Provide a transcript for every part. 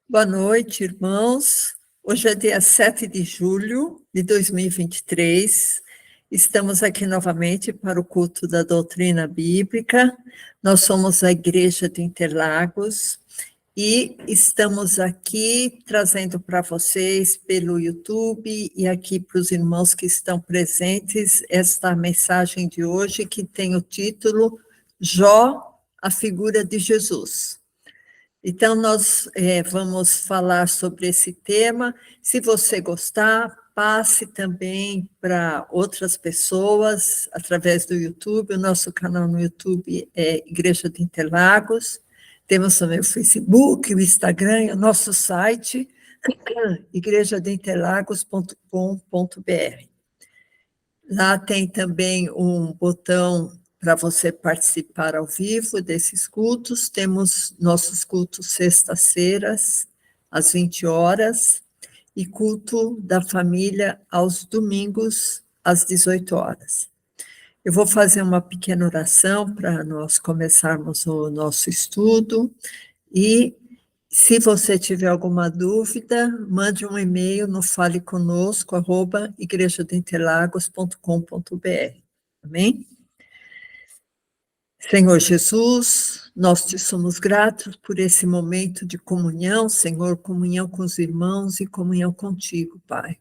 Boa noite, irmãos. Hoje é dia 7 de julho de 2023. Estamos aqui novamente para o culto da doutrina bíblica. Nós somos a Igreja de Interlagos e estamos aqui trazendo para vocês pelo YouTube e aqui para os irmãos que estão presentes esta mensagem de hoje que tem o título Jó, a figura de Jesus. Então, nós vamos falar sobre esse tema. Se você gostar, passe também para outras pessoas através do YouTube. O nosso canal no YouTube é Igreja de Interlagos. Temos também o Facebook, o Instagram e o nosso site, igrejadeInterlagos.com.br. Lá tem também um botão para você participar ao vivo desses cultos. Temos nossos cultos sextas-feiras, às 20 horas, e culto da família aos domingos, às 18 horas. Eu vou fazer uma pequena oração para nós começarmos o nosso estudo, e se você tiver alguma dúvida, mande um e-mail no faleconosco@igrejadointerlagos.com.br. Amém? Senhor Jesus, nós te somos gratos por esse momento de comunhão, Senhor, comunhão com os irmãos e comunhão contigo, Pai.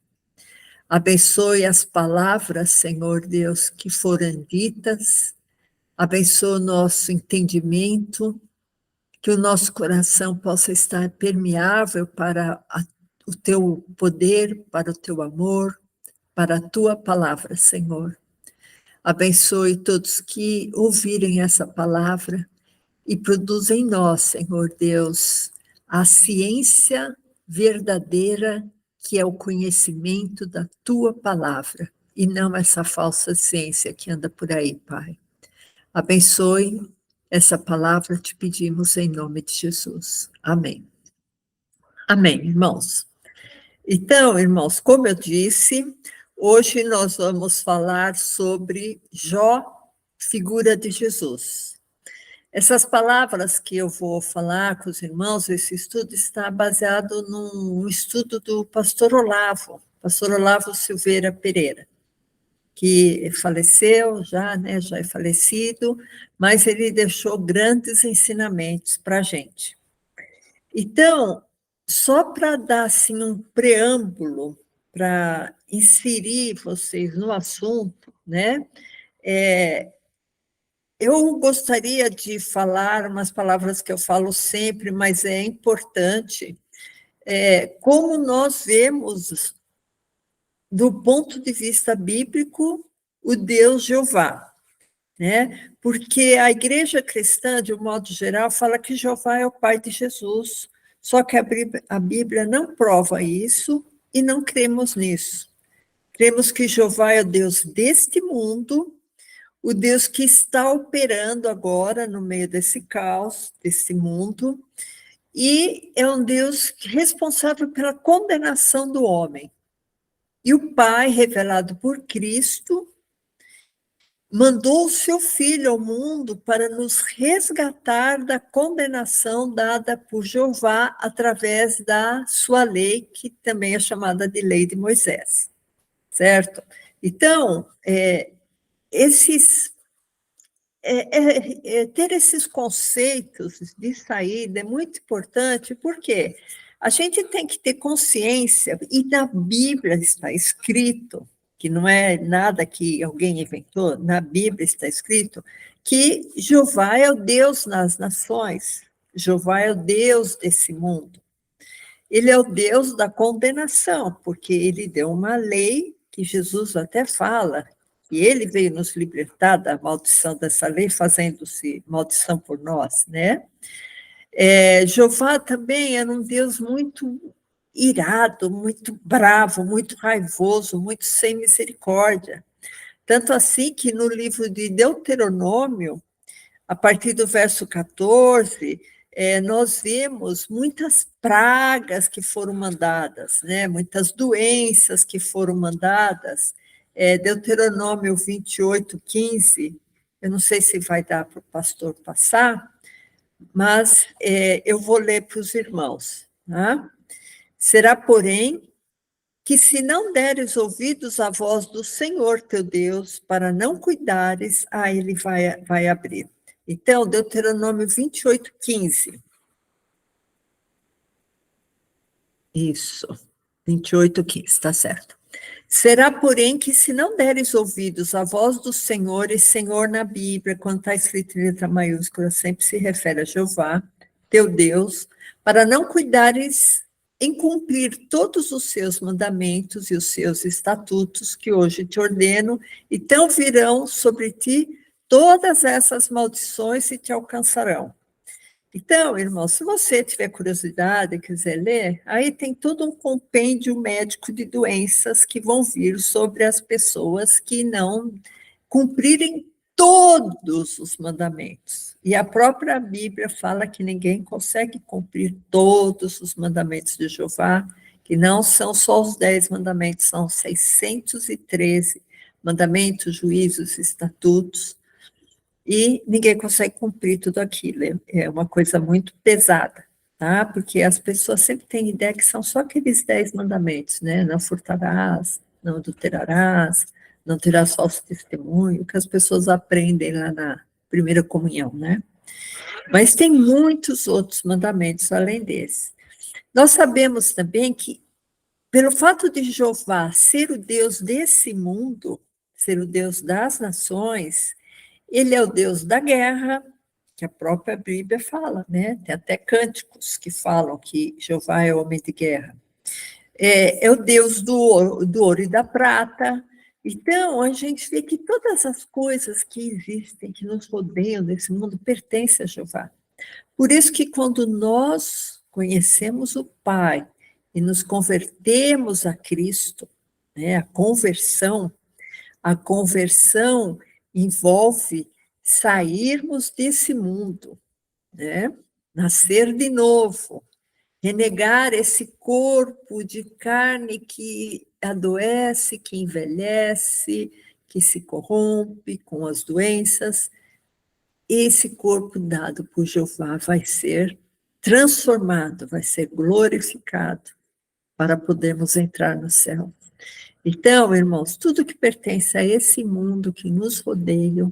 Abençoe as palavras, Senhor Deus, que foram ditas, abençoe o nosso entendimento, que o nosso coração possa estar permeável para o teu poder, para o teu amor, para a tua palavra, Senhor. Abençoe todos que ouvirem essa palavra e produza em nós, Senhor Deus, a ciência verdadeira, que é o conhecimento da tua palavra, e não essa falsa ciência que anda por aí, Pai. Abençoe essa palavra, te pedimos em nome de Jesus. Amém. Amém, irmãos. Então, irmãos, como eu disse, hoje nós vamos falar sobre Jó, figura de Jesus. Essas palavras que eu vou falar com os irmãos, esse estudo está baseado num estudo do pastor Olavo Silveira Pereira, que faleceu já, né, já é falecido, mas ele deixou grandes ensinamentos para a gente. Então, só para dar assim, um preâmbulo, para inserir vocês no assunto, né, eu gostaria de falar umas palavras que eu falo sempre, mas é importante, como nós vemos, do ponto de vista bíblico, o Deus Jeová, né? Porque a igreja cristã, de um modo geral, fala que Jeová é o pai de Jesus, só que a Bíblia não prova isso e não cremos nisso. Cremos que Jeová é o Deus deste mundo, o Deus que está operando agora no meio desse caos, desse mundo, e é um Deus responsável pela condenação do homem. E o Pai, revelado por Cristo, mandou o seu Filho ao mundo para nos resgatar da condenação dada por Jeová através da sua lei, que também é chamada de Lei de Moisés, certo? Então, ter esses conceitos de saída é muito importante, porque a gente tem que ter consciência, e na Bíblia está escrito, que não é nada que alguém inventou, na Bíblia está escrito, que Jeová é o Deus nas nações, Jeová é o Deus desse mundo. Ele é o Deus da condenação, porque ele deu uma lei que Jesus até fala, e ele veio nos libertar da maldição dessa lei, fazendo-se maldição por nós, né? Jeová também era um Deus muito irado, muito bravo, muito raivoso, muito sem misericórdia. Tanto assim que no livro de Deuteronômio, a partir do verso 14, nós vemos muitas pragas que foram mandadas, né? Muitas doenças que foram mandadas. Deuteronômio 28, 15, eu não sei se vai dar para o pastor passar, mas eu vou ler para os irmãos. Tá? Será, porém, que se não deres ouvidos à voz do Senhor teu Deus, para não cuidares, ele vai abrir. Então, Deuteronômio 28, 15. Isso, 28, 15, está certo. Será, porém, que se não deres ouvidos à voz do Senhor, e Senhor na Bíblia, quando está escrito em letra maiúscula, sempre se refere a Jeová, teu Deus, para não cuidares em cumprir todos os seus mandamentos e os seus estatutos que hoje te ordeno, então virão sobre ti todas essas maldições e te alcançarão. Então, irmão, se você tiver curiosidade e quiser ler, aí tem todo um compêndio médico de doenças que vão vir sobre as pessoas que não cumprirem todos os mandamentos. E a própria Bíblia fala que ninguém consegue cumprir todos os mandamentos de Jeová, que não são só os 10 mandamentos, são 613 mandamentos, juízos, estatutos, e ninguém consegue cumprir tudo aquilo. É uma coisa muito pesada, tá? Porque as pessoas sempre têm ideia que são só aqueles 10 mandamentos, né? Não furtarás, não adulterarás, não terás falso testemunho, que as pessoas aprendem lá na primeira comunhão, né? Mas tem muitos outros mandamentos além desse. Nós sabemos também que, pelo fato de Jeová ser o Deus desse mundo, ser o Deus das nações, ele é o Deus da guerra, que a própria Bíblia fala, né? Tem até cânticos que falam que Jeová é homem de guerra. É o Deus do ouro e da prata. Então, a gente vê que todas as coisas que existem, que nos rodeiam nesse mundo, pertencem a Jeová. Por isso que quando nós conhecemos o Pai e nos convertemos a Cristo, né, a conversão envolve sairmos desse mundo, né? Nascer de novo, renegar esse corpo de carne que adoece, que envelhece, que se corrompe com as doenças. Esse corpo dado por Jeová vai ser transformado, vai ser glorificado para podermos entrar no céu. Então, irmãos, tudo que pertence a esse mundo que nos rodeia,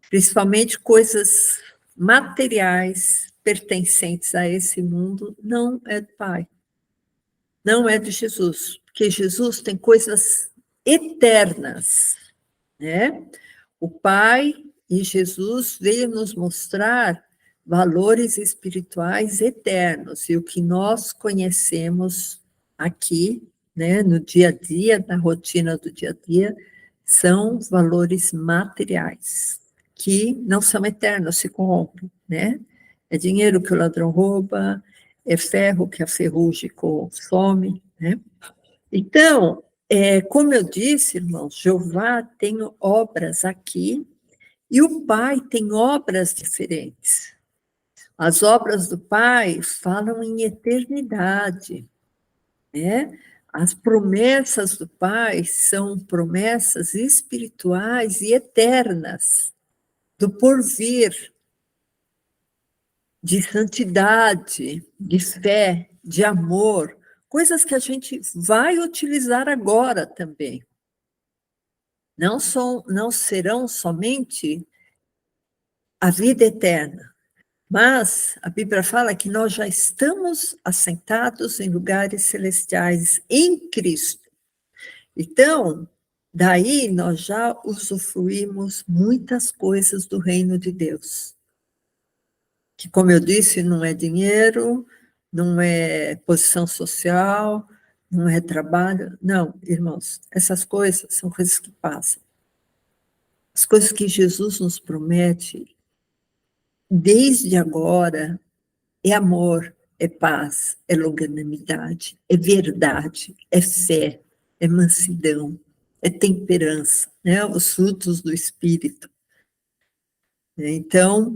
principalmente coisas materiais pertencentes a esse mundo, não é do Pai, não é de Jesus, porque Jesus tem coisas eternas, né? O Pai e Jesus veio nos mostrar valores espirituais eternos, e o que nós conhecemos aqui, né, no dia a dia, na rotina do dia a dia, são valores materiais, que não são eternos, se corrompem, né? É dinheiro que o ladrão rouba, é ferro que a ferrugem consome, né? Então, como eu disse, irmãos, Jeová tem obras aqui e o Pai tem obras diferentes. As obras do Pai falam em eternidade, né? As promessas do Pai são promessas espirituais e eternas, do porvir, de santidade, de fé, de amor, coisas que a gente vai utilizar agora também. Não serão somente a vida eterna, mas a Bíblia fala que nós já estamos assentados em lugares celestiais em Cristo. Então, daí nós já usufruímos muitas coisas do reino de Deus. Que, como eu disse, não é dinheiro, não é posição social, não é trabalho. Não, irmãos, essas coisas são coisas que passam. As coisas que Jesus nos promete, desde agora, é amor, é paz, é longanimidade, é verdade, é fé, é mansidão, é temperança, né? Os frutos do Espírito. Então,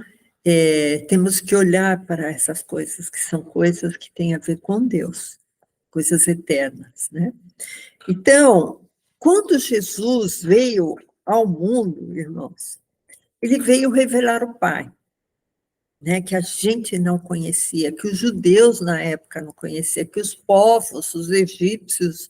temos que olhar para essas coisas, que são coisas que têm a ver com Deus, coisas eternas, né? Então, quando Jesus veio ao mundo, irmãos, ele veio revelar o Pai. né, que a gente não conhecia, que os judeus na época não conheciam, que os povos, os egípcios,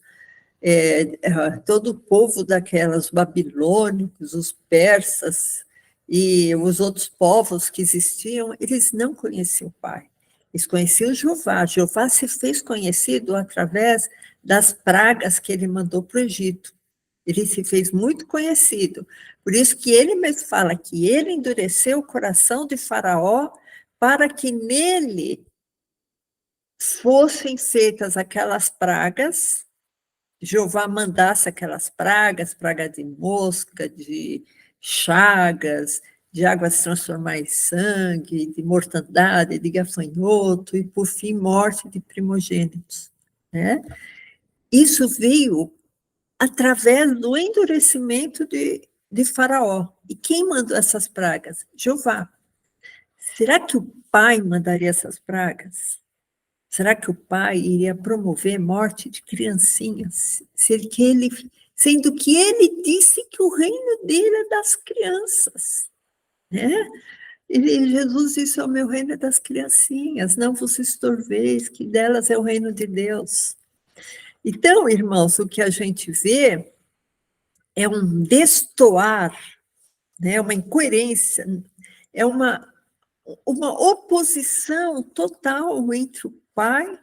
todo o povo daquelas, babilônicos, os persas e os outros povos que existiam, eles não conheciam o Pai. Eles conheciam Jeová. Jeová se fez conhecido através das pragas que ele mandou para o Egito. Ele se fez muito conhecido. Por isso que ele mesmo fala que ele endureceu o coração de Faraó para que nele fossem feitas aquelas pragas, Jeová mandasse aquelas pragas, praga de mosca, de chagas, de água se transformar em sangue, de mortandade, de gafanhoto, e, por fim, morte de primogênitos. Né? Isso veio através do endurecimento de Faraó. E quem mandou essas pragas? Jeová. Será que o pai mandaria essas pragas? Será que o pai iria promover morte de criancinhas? Sendo que ele disse que o reino dele é das crianças. Né? Jesus disse: o meu reino é das criancinhas, não vos estorveis, que delas é o reino de Deus. Então, irmãos, o que a gente vê é um destoar, né? Uma incoerência, é uma oposição total entre o Pai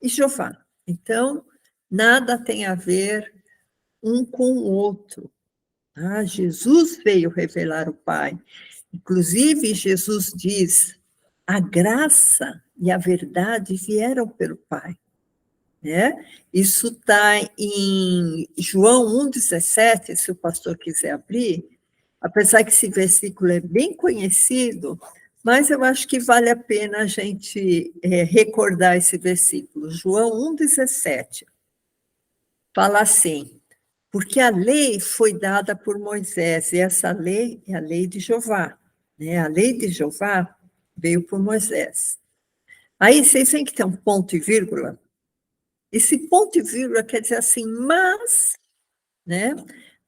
e Jeová. Então, nada tem a ver um com o outro. Ah, Jesus veio revelar o Pai. Inclusive, Jesus diz: a graça e a verdade vieram pelo Pai. Né? Isso está em João 1,17, se o pastor quiser abrir, apesar que esse versículo é bem conhecido, mas eu acho que vale a pena a gente recordar esse versículo. João 1,17 fala assim: porque a lei foi dada por Moisés, e essa lei é a lei de Jeová. Né? A lei de Jeová veio por Moisés. Aí vocês veem que tem um ponto e vírgula. Esse ponto e vírgula quer dizer assim, mas, né,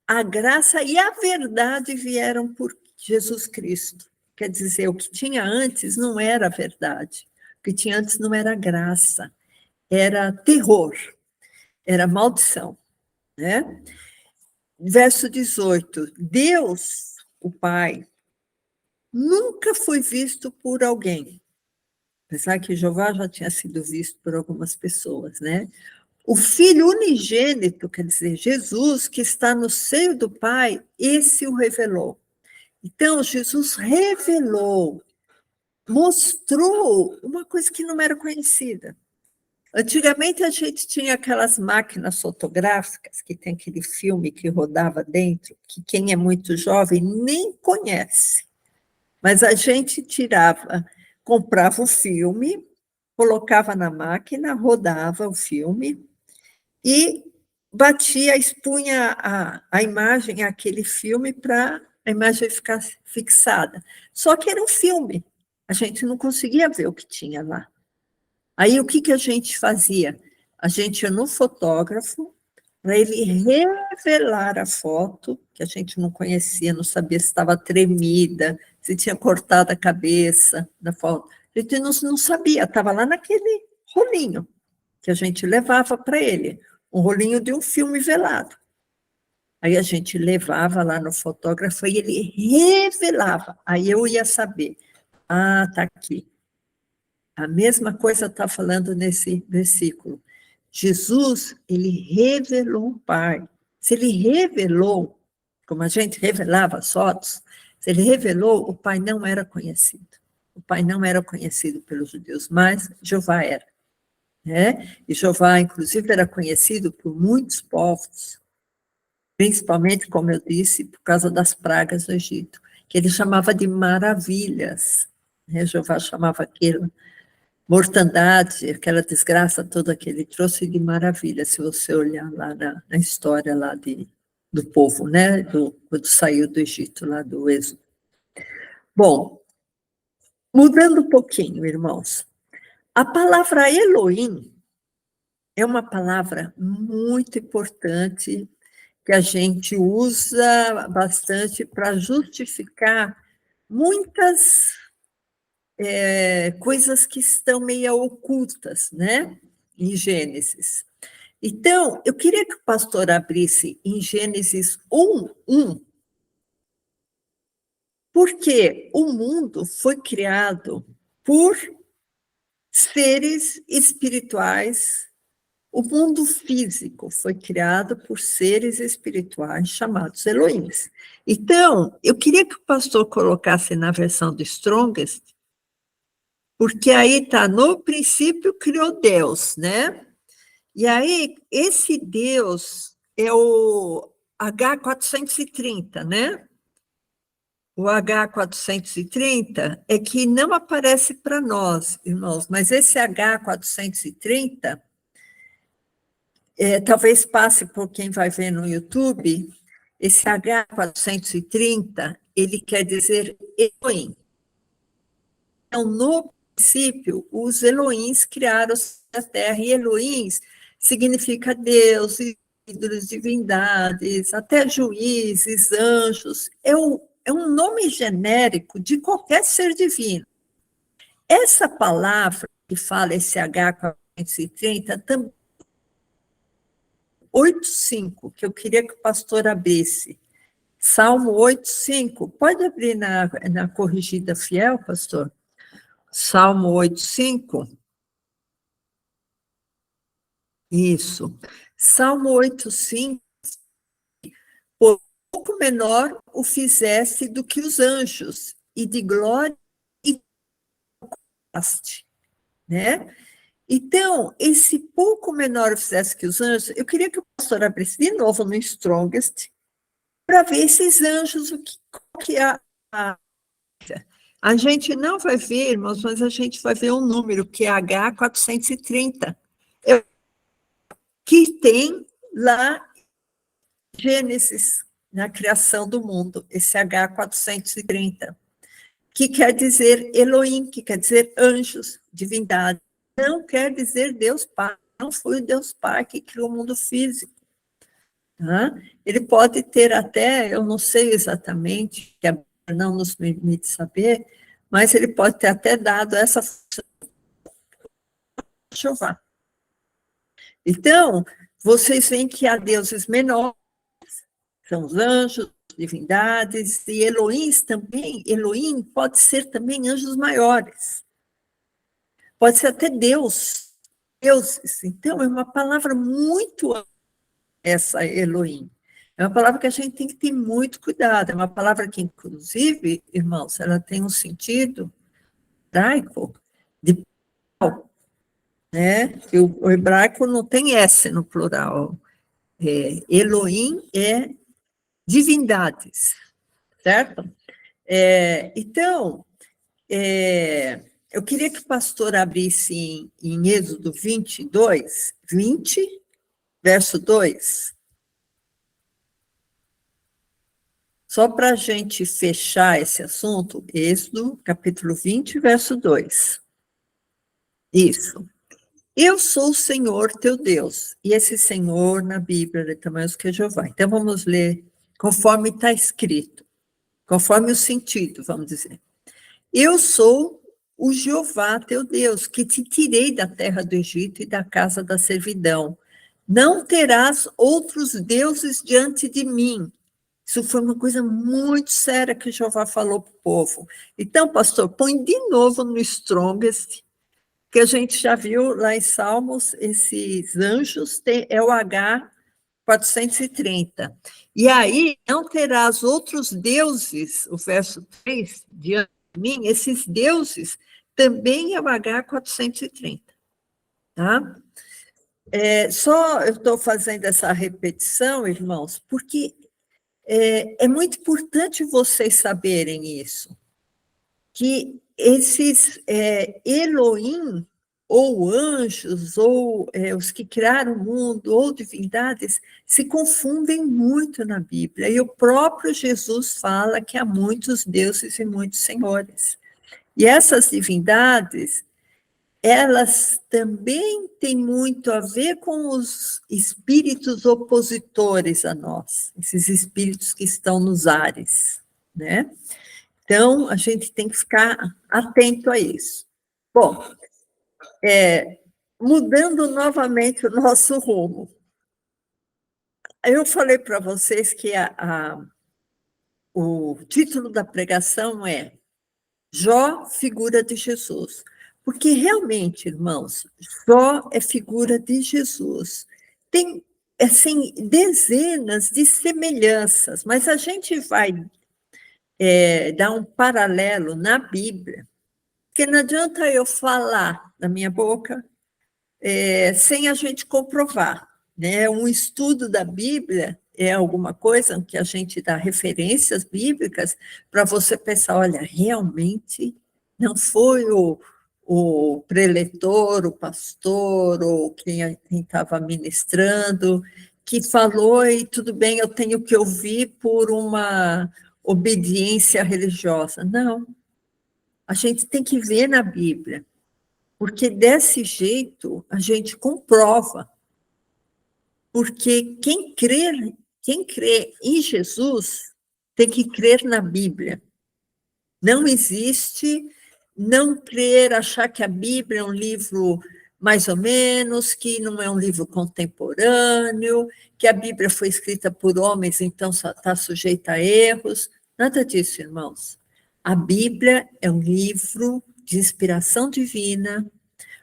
a graça e a verdade vieram por Jesus Cristo. Quer dizer, o que tinha antes não era verdade. O que tinha antes não era graça, era terror, era maldição. Né? Verso 18: Deus, o Pai, nunca foi visto por alguém. Apesar que Jeová já tinha sido visto por algumas pessoas, né? O Filho unigênito, quer dizer, Jesus, que está no seio do Pai, esse o revelou. Então, Jesus revelou, mostrou uma coisa que não era conhecida. Antigamente, a gente tinha aquelas máquinas fotográficas, que tem aquele filme que rodava dentro, que quem é muito jovem nem conhece. Mas a gente comprava o filme, colocava na máquina, rodava o filme, e expunha a imagem, aquele filme, para a imagem ficar fixada. Só que era um filme, a gente não conseguia ver o que tinha lá. Aí, o que a gente fazia? A gente ia no fotógrafo, para ele revelar a foto, que a gente não conhecia, não sabia se estava tremida, se tinha cortado a cabeça da foto. A gente não sabia, estava lá naquele rolinho que a gente levava para ele, um rolinho de um filme velado. Aí a gente levava lá no fotógrafo e ele revelava. Aí eu ia saber. Ah, está aqui. A mesma coisa está falando nesse versículo. Jesus, ele revelou o Pai. Se ele revelou, como a gente revelava as fotos, se ele revelou, o Pai não era conhecido. O Pai não era conhecido pelos judeus, mas Jeová era. Né? E Jeová, inclusive, era conhecido por muitos povos, principalmente, como eu disse, por causa das pragas do Egito, que ele chamava de maravilhas. Né? Jeová chamava aquilo mortandade, aquela desgraça toda que ele trouxe de maravilha, se você olhar lá na história lá do povo, né? Quando saiu do Egito, lá do Êxodo. Bom, mudando um pouquinho, irmãos, a palavra Elohim é uma palavra muito importante que a gente usa bastante para justificar muitas coisas que estão meio ocultas, né, em Gênesis. Então, eu queria que o pastor abrisse em Gênesis 1:1, porque o mundo foi criado por seres espirituais. O mundo físico foi criado por seres espirituais chamados Elohims. Então, eu queria que o pastor colocasse na versão do Strongest, porque aí está, no princípio criou Deus, né? E aí, esse Deus é o H430, né? O H430 é que não aparece para nós, irmãos, mas esse H430, talvez passe por quem vai ver no YouTube, esse H430, ele quer dizer Elohim. Então, no princípio, os Elohims criaram a terra, e Elohims significa Deus, ídolos, divindades, até juízes, anjos. É um nome genérico de qualquer ser divino. Essa palavra que fala esse H430 também 8:5, que eu queria que o pastor abrisse. Salmo 8:5. Pode abrir na corrigida fiel, pastor? Salmo 8:5. Isso. Salmo 8:5. Por pouco menor o fizeste do que os anjos, e de glória e paste, né? Então, esse pouco menor o fizeste que os anjos, eu queria que o pastor abrisse de novo no Strongest, para ver esses anjos, qual que é a gente não vai ver, irmãos, mas a gente vai ver um número, que é H430, que tem lá Gênesis, na criação do mundo, esse H430, que quer dizer Elohim, que quer dizer anjos, divindade. Não quer dizer Deus Pai, não foi o Deus Pai que criou o mundo físico. Tá? Ele pode ter até, eu não sei exatamente, que a Bíblia não nos permite saber, mas ele pode ter até dado essa função a Jeová. Então, vocês veem que há deuses menores, são os anjos, divindades, e Elohims também, Elohim pode ser também anjos maiores. Pode ser até Deus, deuses. Então, é uma palavra muito ampla, essa Elohim. É uma palavra que a gente tem que ter muito cuidado. É uma palavra que, inclusive, irmãos, ela tem um sentido hebraico de plural, né? O hebraico não tem S no plural. Elohim é divindades, certo? Então, eu queria que o pastor abrisse em Êxodo 22, 20, verso 2. Só para a gente fechar esse assunto, Êxodo, capítulo 20, verso 2. Isso. Eu sou o Senhor teu Deus. E esse Senhor na Bíblia é tamanho que é Jeová. Então vamos ler conforme está escrito, conforme o sentido, vamos dizer. Eu sou o Jeová teu Deus, que te tirei da terra do Egito e da casa da servidão. Não terás outros deuses diante de mim. Isso foi uma coisa muito séria que Jeová falou para o povo. Então, pastor, põe de novo no Strongest, que a gente já viu lá em Salmos, esses anjos, é o H430. E aí, não terás outros deuses, o verso 3, diante de mim, esses deuses também é o H430. Tá? Só eu estou fazendo essa repetição, irmãos, porque é muito importante vocês saberem isso, que esses Elohim, ou anjos, ou os que criaram o mundo, ou divindades, se confundem muito na Bíblia, e o próprio Jesus fala que há muitos deuses e muitos senhores. E essas divindades, elas também têm muito a ver com os espíritos opositores a nós, esses espíritos que estão nos ares, né? Então, a gente tem que ficar atento a isso. Bom, mudando novamente o nosso rumo. Eu falei para vocês que o título da pregação é Jó, figura de Jesus. Porque realmente, irmãos, Jó é figura de Jesus. Tem, assim, dezenas de semelhanças, mas a gente vai dar um paralelo na Bíblia, porque não adianta eu falar da minha boca sem a gente comprovar. Né? Um estudo da Bíblia é alguma coisa que a gente dá referências bíblicas para você pensar, olha, realmente não foi o preletor, o pastor, ou quem estava ministrando, que falou, e tudo bem, eu tenho que ouvir por uma obediência religiosa. Não, a gente tem que ver na Bíblia, porque desse jeito a gente comprova. Porque quem crê em Jesus tem que crer na Bíblia. Não existe não crer, achar que a Bíblia é um livro mais ou menos, que não é um livro contemporâneo, que a Bíblia foi escrita por homens, então está sujeita a erros. Nada disso, irmãos. A Bíblia é um livro de inspiração divina,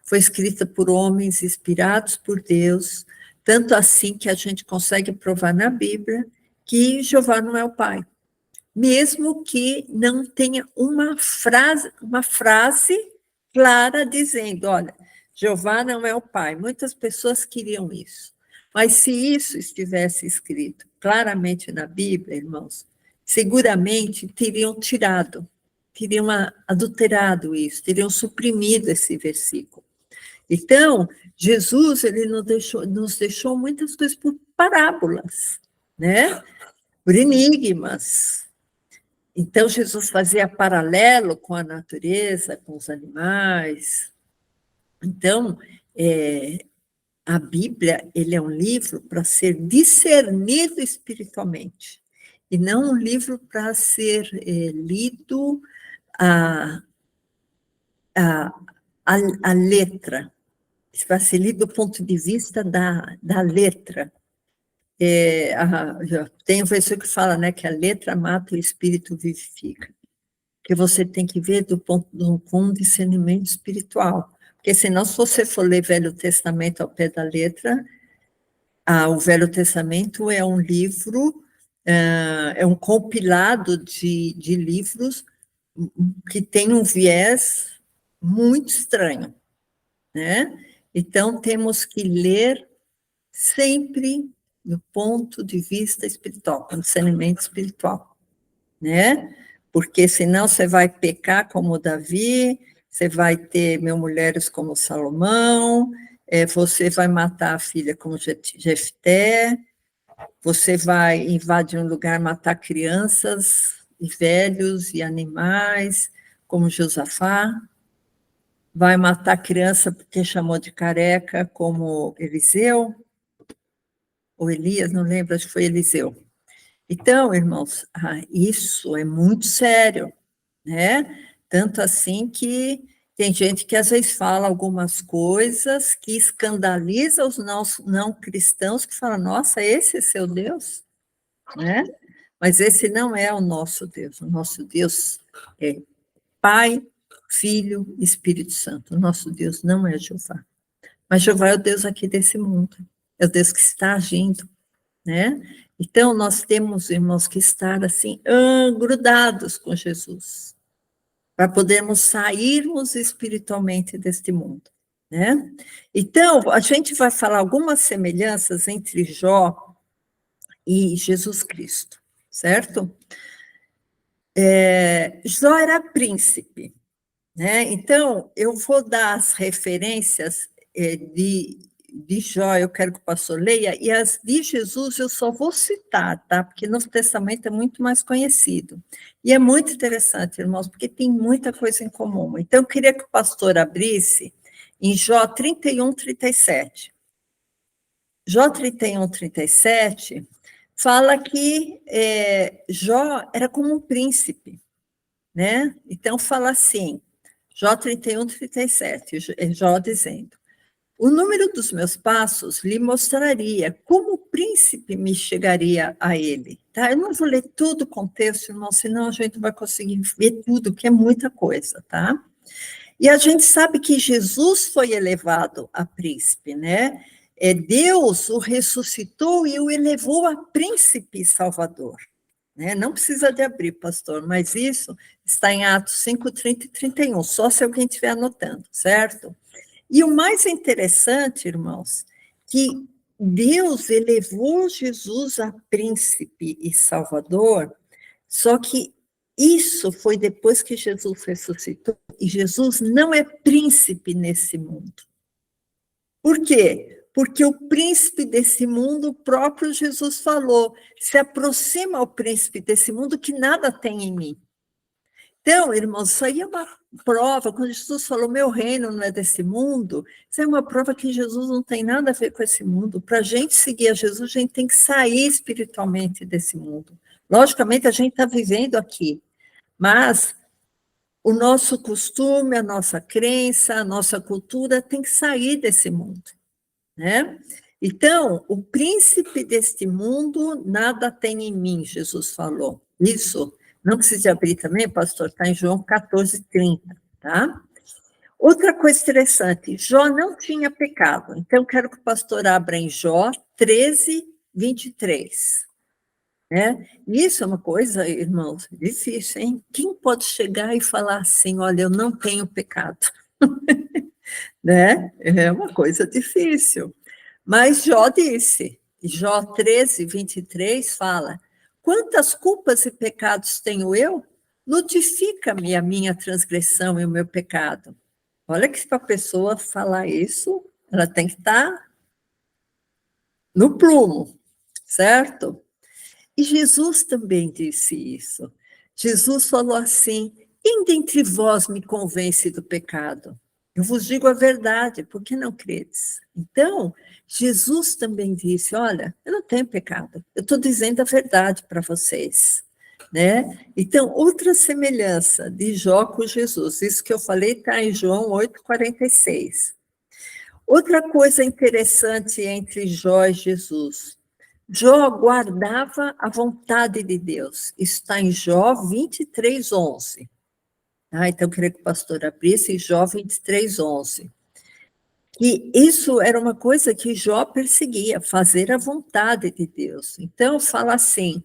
foi escrita por homens inspirados por Deus, tanto assim que a gente consegue provar na Bíblia que Jeová não é o Pai. Mesmo que não tenha uma frase clara dizendo, olha, Jeová não é o Pai. Muitas pessoas queriam isso. Mas se isso estivesse escrito claramente na Bíblia, irmãos, seguramente teriam adulterado isso, teriam suprimido esse versículo. Então, Jesus ele nos deixou muitas coisas por parábolas, né? Por enigmas. Então, Jesus fazia paralelo com a natureza, com os animais. Então, a Bíblia ele é um livro para ser discernido espiritualmente, e não um livro para ser lido a, a, a letra, para ser lido do ponto de vista da letra. Tem um versículo que fala, né, que a letra mata, o espírito vivifica. Que você tem que ver com um discernimento espiritual. Porque senão, se você for ler Velho Testamento ao pé da letra, o Velho Testamento é um livro, é um compilado de livros que tem um viés muito estranho, né? Então, temos que ler sempre do ponto de vista espiritual, com discernimento espiritual, né? Porque senão você vai pecar como Davi, você vai ter mil mulheres como Salomão, você vai matar a filha como Jefté, você vai invadir um lugar, matar crianças e velhos e animais, como Josafá, vai matar criança porque chamou de careca, como Eliseu, ou Elias, não lembro, acho que foi Eliseu. Então, irmãos, isso é muito sério, né? Tanto assim que tem gente que às vezes fala algumas coisas que escandaliza os não cristãos, que falam, nossa, esse é seu Deus? Né? Mas esse não é o nosso Deus é Pai, Filho, Espírito Santo, o nosso Deus não é Jeová. Mas Jeová é o Deus aqui desse mundo, é o Deus que está agindo, né? Então, nós temos, irmãos, que estar assim, grudados com Jesus, para podermos sairmos espiritualmente deste mundo, né? Então, a gente vai falar algumas semelhanças entre Jó e Jesus Cristo, certo? Jó era príncipe, né? Então, eu vou dar as referências de Jó, eu quero que o pastor leia, e as de Jesus eu só vou citar, tá? Porque no Novo Testamento é muito mais conhecido. E é muito interessante, irmãos, porque tem muita coisa em comum. Então, eu queria que o pastor abrisse em Jó 31, 37. Jó 31, 37 fala que Jó era como um príncipe, né? Então, fala assim, Jó 31, 37, Jó dizendo, o número dos meus passos lhe mostraria como o príncipe me chegaria a ele. Tá? Eu não vou ler todo o contexto, irmão, senão a gente não vai conseguir ver tudo, que é muita coisa, tá? E a gente sabe que Jesus foi elevado a príncipe, né? Deus o ressuscitou e o elevou a príncipe e salvador. Né? Não precisa de abrir, pastor, mas isso está em Atos 5, 30 e 31, só se alguém estiver anotando, certo? E o mais interessante, irmãos, que Deus elevou Jesus a príncipe e salvador, só que isso foi depois que Jesus ressuscitou, e Jesus não é príncipe nesse mundo. Por quê? Porque o príncipe desse mundo, o próprio Jesus falou, se aproxima ao príncipe desse mundo que nada tem em mim. Então, irmãos, isso aí é uma prova, quando Jesus falou, meu reino não é desse mundo, isso é uma prova que Jesus não tem nada a ver com esse mundo. Para a gente seguir a Jesus, a gente tem que sair espiritualmente desse mundo. Logicamente, a gente está vivendo aqui, mas o nosso costume, a nossa crença, a nossa cultura tem que sair desse mundo, né? Então, o príncipe deste mundo nada tem em mim, Jesus falou. Isso, não precisa abrir também, pastor, está em João 14, 30, tá? Outra coisa interessante, Jó não tinha pecado, então quero que o pastor abra em Jó 13, 23. Né? Isso é uma coisa, irmãos, difícil, hein? Quem pode chegar e falar assim, olha, eu não tenho pecado? Né? É uma coisa difícil. Mas Jó disse, Jó 13, 23 fala, quantas culpas e pecados tenho eu? Notifica-me a minha transgressão e o meu pecado. Olha que para a pessoa falar isso, ela tem que estar no prumo, certo? E Jesus também disse isso. Jesus falou assim, quem dentre vós me convence do pecado? Eu vos digo a verdade, por que não credes? Então, Jesus também disse, olha, eu não tenho pecado, eu estou dizendo a verdade para vocês. Né? Então, outra semelhança de Jó com Jesus, isso que eu falei está em João 8,46. Outra coisa interessante entre Jó e Jesus, Jó guardava a vontade de Deus. Está em Jó 23, 11. Então, eu queria que o pastor abrisse Jó 23, 11. E isso era uma coisa que Jó perseguia, fazer a vontade de Deus. Então, fala assim,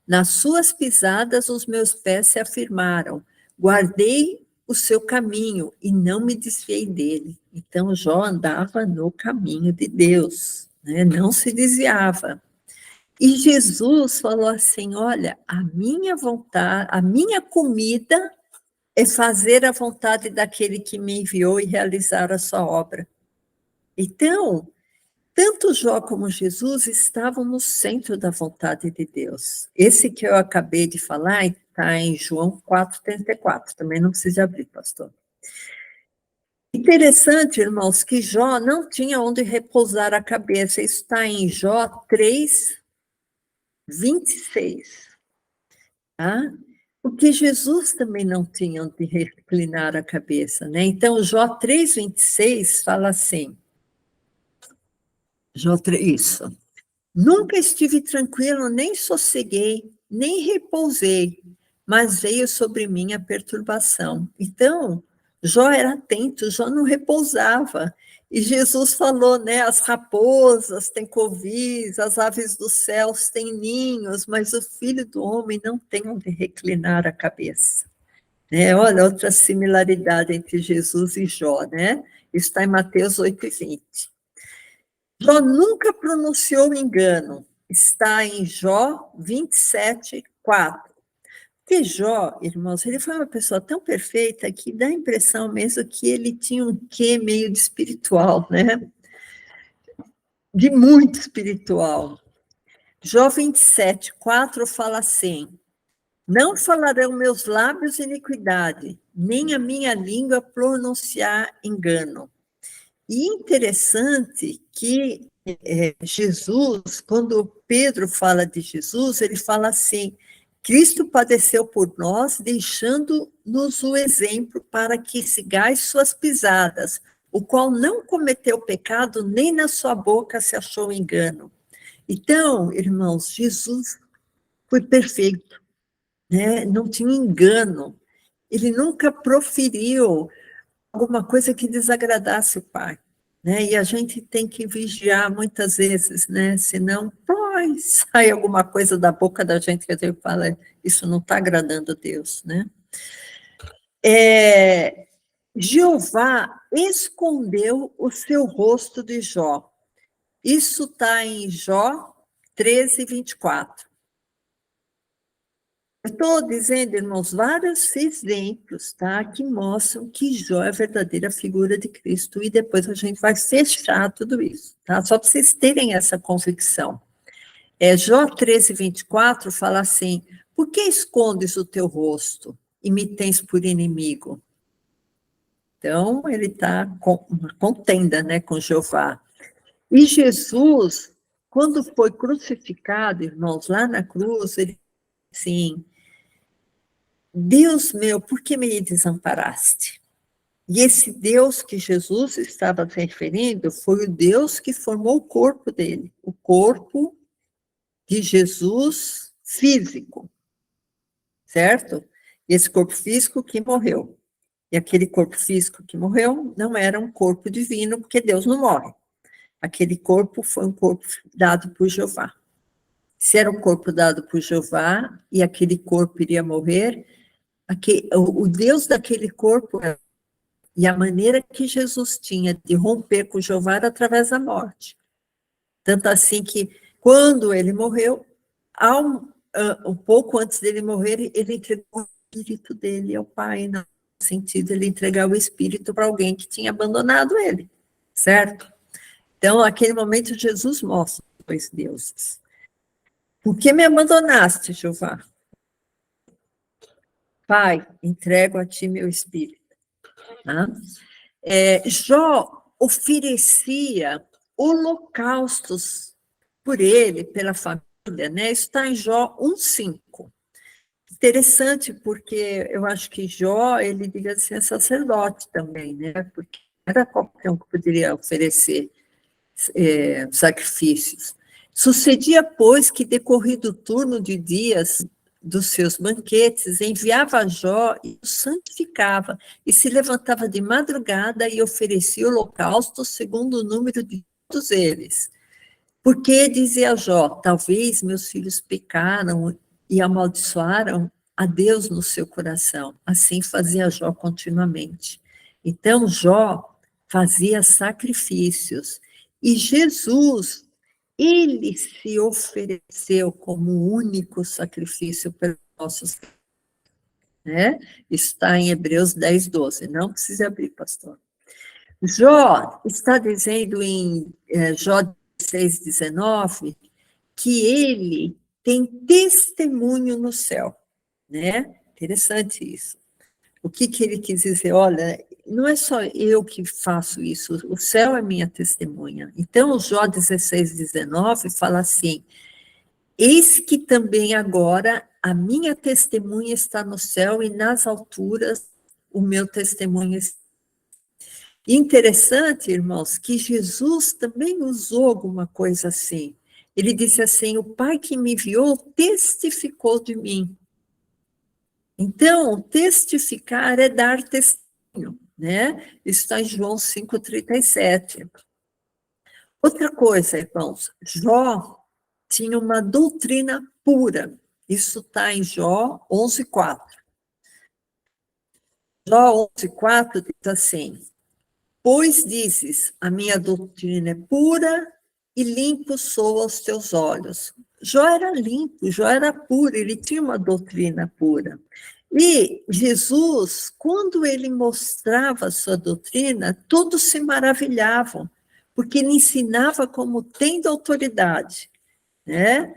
nas suas pisadas os meus pés se afirmaram, guardei o seu caminho e não me desviei dele. Então, Jó andava no caminho de Deus, né? Não se desviava. E Jesus falou assim, olha, a minha vontade, a minha comida é fazer a vontade daquele que me enviou e realizar a sua obra. Então, tanto Jó como Jesus estavam no centro da vontade de Deus. Esse que eu acabei de falar está em João 4,34, também não precisa abrir, pastor. Interessante, irmãos, que Jó não tinha onde repousar a cabeça, isso está em Jó 3, 26. Tá? Porque Jesus também não tinha onde reclinar a cabeça, né? Então, Jó 3, 26 fala assim, Jó 3, isso. Nunca estive tranquilo, nem sosseguei, nem repousei, mas veio sobre mim a perturbação. Então, Jó era atento, Jó não repousava. E Jesus falou, né, as raposas têm covis, as aves dos céus têm ninhos, mas o filho do homem não tem onde reclinar a cabeça. Né? Olha, outra similaridade entre Jesus e Jó, né? Está em Mateus 8:20. Jó nunca pronunciou engano. Está em Jó 27, 4. Porque Jó, irmãos, ele foi uma pessoa tão perfeita que dá a impressão mesmo que ele tinha um quê meio de espiritual, né? De muito espiritual. Jó 27, 4 fala assim, não falarão meus lábios iniquidade, nem a minha língua pronunciar engano. E interessante que Jesus, quando Pedro fala de Jesus, ele fala assim, Cristo padeceu por nós, deixando-nos o exemplo para que sigais suas pisadas, o qual não cometeu pecado, nem na sua boca se achou engano. Então, irmãos, Jesus foi perfeito, né? Não tinha engano. Ele nunca proferiu alguma coisa que desagradasse o Pai, né? E a gente tem que vigiar muitas vezes, né? Senão, sai alguma coisa da boca da gente que a gente fala, isso não está agradando a Deus, né? Jeová escondeu o seu rosto de Jó. Isso está em Jó 13, 24. Eu estou dizendo, irmãos, vários exemplos, tá, que mostram que Jó é a verdadeira figura de Cristo, e depois a gente vai fechar tudo isso, tá? Só para vocês terem essa convicção. Jó 13, 24 fala assim: por que escondes o teu rosto e me tens por inimigo? Então, ele está com uma contenda, né, com Jeová. E Jesus, quando foi crucificado, irmãos, lá na cruz, ele disse assim: Deus meu, por que me desamparaste? E esse Deus que Jesus estava se referindo foi o Deus que formou o corpo dele, o corpo de Jesus físico, certo? E esse corpo físico que morreu. E aquele corpo físico que morreu não era um corpo divino, porque Deus não morre. Aquele corpo foi um corpo dado por Jeová. Se era um corpo dado por Jeová e aquele corpo iria morrer, o Deus daquele corpo, e a maneira que Jesus tinha de romper com Jeová era através da morte. Tanto assim que, quando ele morreu, um pouco antes dele morrer, ele entregou o espírito dele ao Pai, no sentido de ele entregar o espírito para alguém que tinha abandonado ele, certo? Então, naquele momento, Jesus mostra os dois deuses. Por que me abandonaste, Jeová? Pai, entrego a ti meu espírito. Tá? Jó oferecia holocaustos por ele, pela família, né? Isso está em Jó 1,5. Interessante, porque eu acho que Jó, ele devia ser sacerdote também, né? Porque era qualquer um que poderia oferecer sacrifícios. Sucedia, pois, que decorrido o turno de dias dos seus banquetes, enviava a Jó e o santificava, e se levantava de madrugada e oferecia holocausto segundo o número de todos eles. Porque, dizia Jó, talvez meus filhos pecaram e amaldiçoaram a Deus no seu coração. Assim fazia Jó continuamente. Então, Jó fazia sacrifícios, e Jesus, ele se ofereceu como o único sacrifício pelos nossos, né? Está em Hebreus 10, 12. Não precisa abrir, pastor. Jó está dizendo em Jó 16, 19, que ele tem testemunho no céu, né? Interessante isso. O que ele quis dizer? Olha, não é só eu que faço isso, o céu é minha testemunha. Então, o Jó 16, 19 fala assim: eis que também agora a minha testemunha está no céu e nas alturas o meu testemunho está. Interessante, irmãos, que Jesus também usou alguma coisa assim. Ele disse assim: o Pai que me enviou testificou de mim. Então, testificar é dar testemunho, né? Isso está em João 5,37. Outra coisa, irmãos, Jó tinha uma doutrina pura. Isso está em Jó 11,4. Jó 11,4 diz assim: pois dizes, a minha doutrina é pura e limpo sou aos teus olhos. Jó era limpo, Jó era puro, ele tinha uma doutrina pura. E Jesus, quando ele mostrava a sua doutrina, todos se maravilhavam, porque ele ensinava como tendo autoridade, né?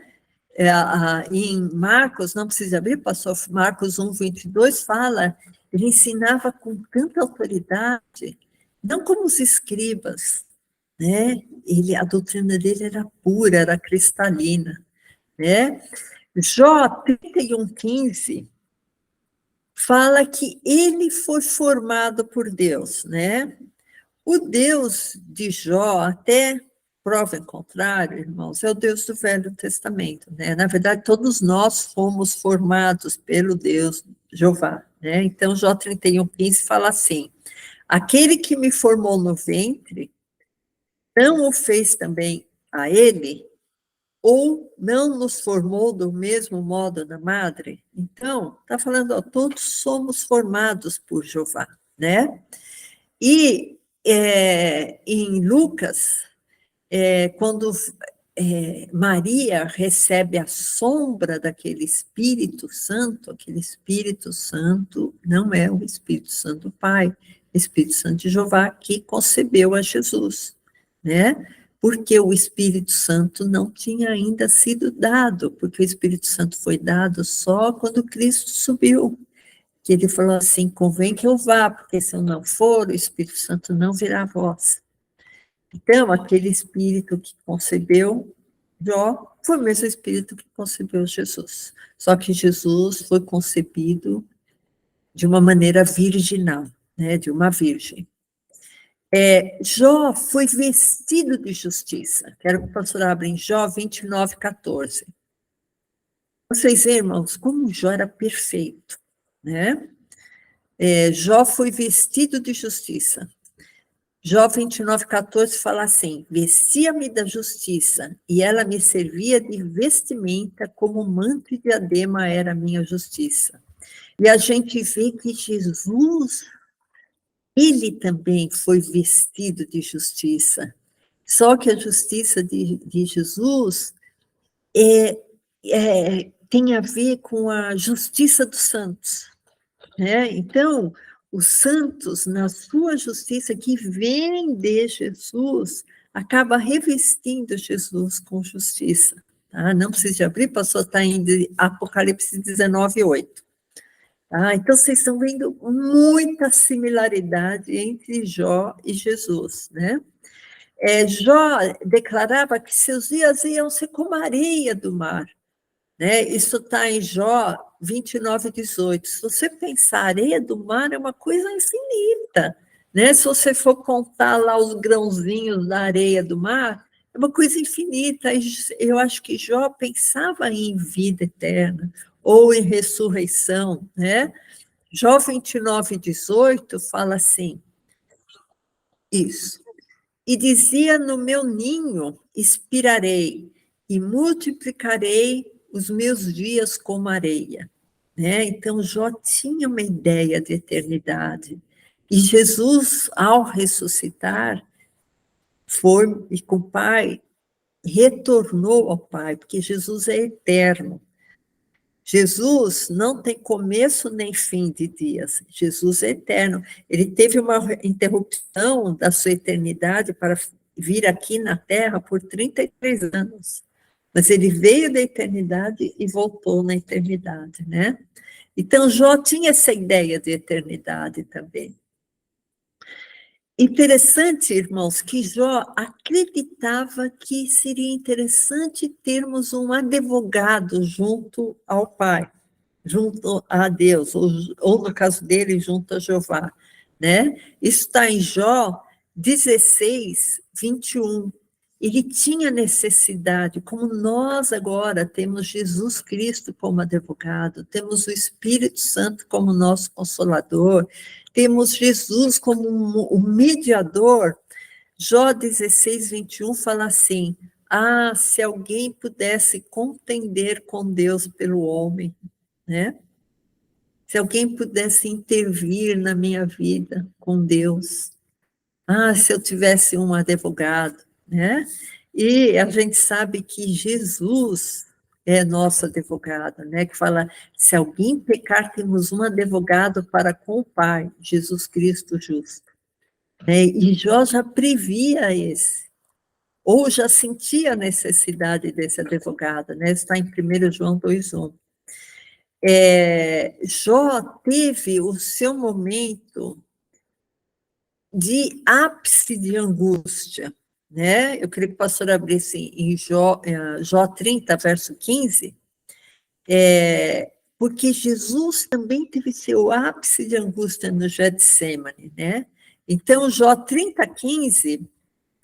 Em Marcos, não precisa abrir, pastor, Marcos 1, 22 fala, ele ensinava com tanta autoridade, não como os escribas, né? A doutrina dele era pura, era cristalina, né? Jó 31:15 fala que ele foi formado por Deus, né? O Deus de Jó, até prova em contrário, irmãos, é o Deus do Velho Testamento, né? Na verdade, todos nós fomos formados pelo Deus Jeová, né? Então, Jó 31:15 fala assim: aquele que me formou no ventre, não o fez também a ele? Ou não nos formou do mesmo modo na madre? Então, está falando, ó, todos somos formados por Jeová, né? E em Lucas, quando Maria recebe a sombra daquele Espírito Santo, aquele Espírito Santo não é o Espírito Santo do Pai, Espírito Santo de Jeová que concebeu a Jesus, né? Porque o Espírito Santo não tinha ainda sido dado, porque o Espírito Santo foi dado só quando Cristo subiu, que ele falou assim, convém que eu vá, porque se eu não for, o Espírito Santo não virá a vós. Então, aquele Espírito que concebeu Jó foi o mesmo Espírito que concebeu Jesus. Só que Jesus foi concebido de uma maneira virginal, né, de uma virgem. Jó foi vestido de justiça. Quero que o pastor abra em Jó 29:14. Vocês veem, irmãos, como Jó era perfeito, né? Jó foi vestido de justiça. Jó 29:14 fala assim: vestia-me da justiça, e ela me servia de vestimenta, como manto e diadema era a minha justiça. E a gente vê que Jesus, ele também foi vestido de justiça. Só que a justiça de Jesus tem a ver com a justiça dos santos. Então, os santos, na sua justiça que vem de Jesus, acaba revestindo Jesus com justiça. Tá? Não precisa abrir, pastor, está em Apocalipse 19:8. Tá? Então, vocês estão vendo muita similaridade entre Jó e Jesus, né? Jó declarava que seus dias iam ser como a areia do mar, né? Isso está em Jó 29:18. Se você pensar, a areia do mar é uma coisa infinita, né? Se você for contar lá os grãozinhos da areia do mar, é uma coisa infinita. Eu acho que Jó pensava em vida eterna ou em ressurreição, né? Jó 29:18 fala assim, isso. E dizia: no meu ninho expirarei e multiplicarei os meus dias como areia. Né? Então, Jó tinha uma ideia de eternidade. E Jesus, ao ressuscitar, foi e com o Pai, retornou ao Pai, porque Jesus é eterno. Jesus não tem começo nem fim de dias. Jesus é eterno. Ele teve uma interrupção da sua eternidade para vir aqui na Terra por 33 anos. Mas ele veio da eternidade e voltou na eternidade, né? Então, Jó tinha essa ideia de eternidade também. Interessante, irmãos, que Jó acreditava que seria interessante termos um advogado junto ao Pai, junto a Deus, ou no caso dele, junto a Jeová, né? Isso está em Jó 16:21. Ele tinha necessidade, como nós agora temos Jesus Cristo como advogado, temos o Espírito Santo como nosso consolador, temos Jesus como o mediador. Jó 16:21 fala assim: ah, se alguém pudesse contender com Deus pelo homem, né? Se alguém pudesse intervir na minha vida com Deus. Ah, se eu tivesse um advogado, né? E a gente sabe que Jesus é nosso advogado, né? Que fala, se alguém pecar, temos um advogado para com o Pai, Jesus Cristo justo. E Jó já previa esse, ou já sentia a necessidade desse advogado, né? Está em 1 João 2:1. Jó teve o seu momento de ápice de angústia, né? Eu queria que o pastor abrisse em Jó 30, verso 15, Porque Jesus também teve seu ápice de angústia no Getsêmani, né? Então, Jó 30:15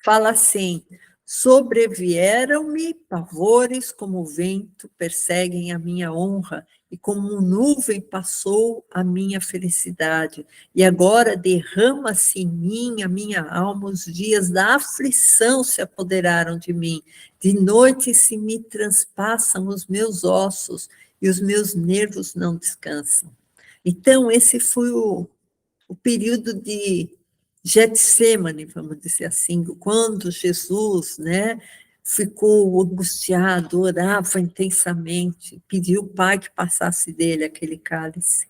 fala assim: sobrevieram-me pavores como o vento, perseguem a minha honra, e como nuvem passou a minha felicidade. E agora derrama-se em mim a minha alma, os dias da aflição se apoderaram de mim. De noite se me transpassam os meus ossos, e os meus nervos não descansam. Então, esse foi o período de Getsêmani, vamos dizer assim, quando Jesus, né, ficou angustiado, orava intensamente, pediu ao Pai que passasse dele aquele cálice,